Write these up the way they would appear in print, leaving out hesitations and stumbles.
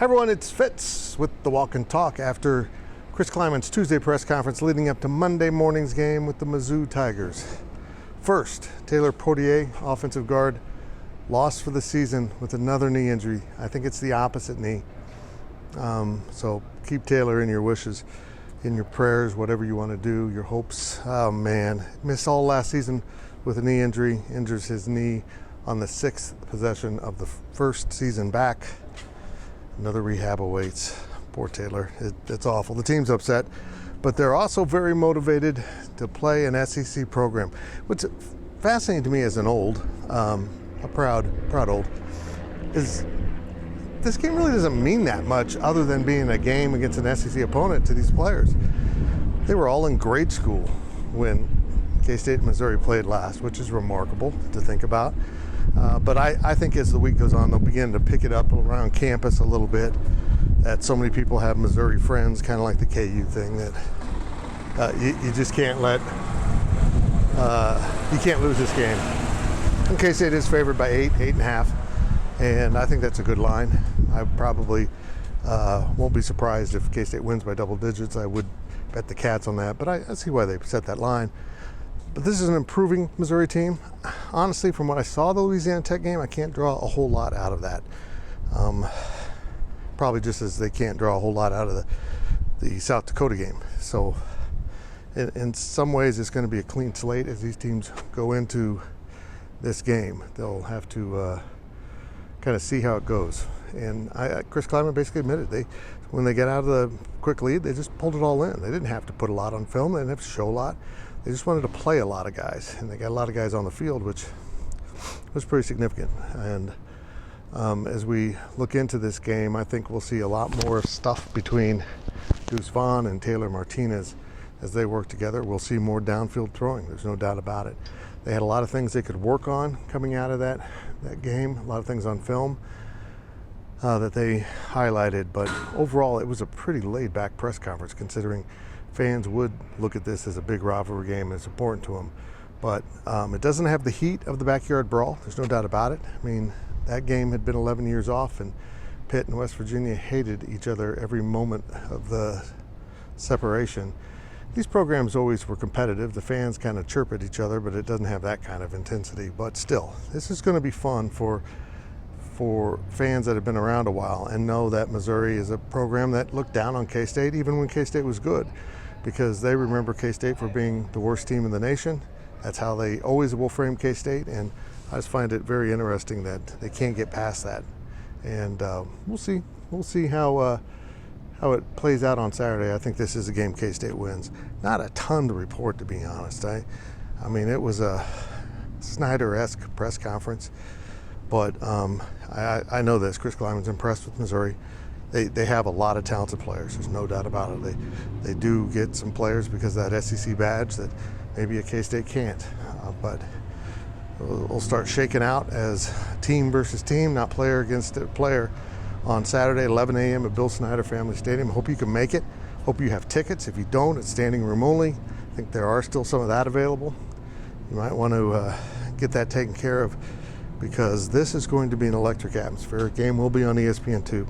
Hi everyone, it's Fitz with the Walk and Talk after Chris Kleiman's Tuesday press conference leading up to Monday morning's game with the Mizzou Tigers. First, Taylor Poitier, offensive guard, lost for the season with another knee injury. I think it's the opposite knee. So keep Taylor in your wishes, in your prayers, whatever you want to do, your hopes. Oh man, missed all last season with a knee injury, injures his knee on the 6th possession of the first season back. Another rehab awaits. Poor Taylor. It's awful. The team's upset, but they're also very motivated to play an SEC program. What's fascinating to me as an old, a proud old, is this game really doesn't mean that much other than being a game against an SEC opponent to these players. They were all in grade school when K-State and Missouri played last, which is remarkable to think about. But I think as the week goes on, they'll begin to pick it up around campus a little bit, that so many people have Missouri friends, kind of like the KU thing, that you just can't let, you can't lose this game. And K-State is favored by 8.5, and I think that's a good line. I probably won't be surprised if K-State wins by double digits. I would bet the Cats on that, but I see why they set that line. But this is an improving Missouri team. Honestly, from what I saw the Louisiana Tech game, I can't draw a whole lot out of that. Probably just as they can't draw a whole lot out of the South Dakota game. So in some ways, it's going to be a clean slate as these teams go into this game. They'll have to kind of see how it goes. And Chris Kleiman basically admitted when they get out of the quick lead, they just pulled it all in. They didn't have to put a lot on film. They didn't have to show a lot. They just wanted to play a lot of guys, and they got a lot of guys on the field, which was pretty significant. And as we look into this game, I think we'll see a lot more stuff between Deuce Vaughn and Taylor Martinez as they work together. We'll see more downfield throwing. There's no doubt about it. They had a lot of things they could work on coming out of that game, a lot of things on film that they highlighted. But overall, it was a pretty laid-back press conference considering fans would look at this as a big rivalry game and it's important to them. But it doesn't have the heat of the backyard brawl. There's no doubt about it. I mean, that game had been 11 years off, and Pitt and West Virginia hated each other every moment of the separation. These programs always were competitive. The fans kind of chirp at each other, but it doesn't have that kind of intensity. But still, this is going to be fun for fans that have been around a while and know that Missouri is a program that looked down on K-State even when K-State was good, because they remember K-State for being the worst team in the nation. That's how they always will frame K-State, and I just find it very interesting that they can't get past that. And we'll see how it plays out on Saturday. I think this is a game K-State wins. Not a ton to report, to be honest. I mean, it was a Snyder-esque press conference, but I know this. Chris Kleiman's impressed with Missouri. They have a lot of talented players. There's no doubt about it. They do get some players because of that SEC badge that maybe a K-State can't. But we'll start shaking out as team versus team, not player against player, on Saturday, 11 a.m. at Bill Snyder Family Stadium. Hope you can make it. Hope you have tickets. If you don't, it's standing room only. I think there are still some of that available. You might want to get that taken care of, because this is going to be an electric atmosphere. The game will be on ESPN2.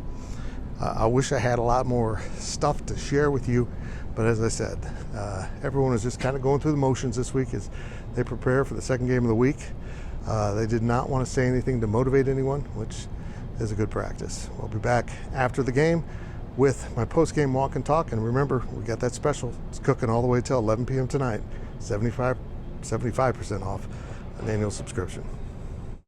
I wish I had a lot more stuff to share with you, but as I said, everyone is just kind of going through the motions this week as they prepare for the second game of the week. They did not want to say anything to motivate anyone, which is a good practice. We'll be back after the game with my post-game walk and talk. And remember, we got that special. It's cooking all the way till 11 p.m. tonight. 75% off an annual subscription.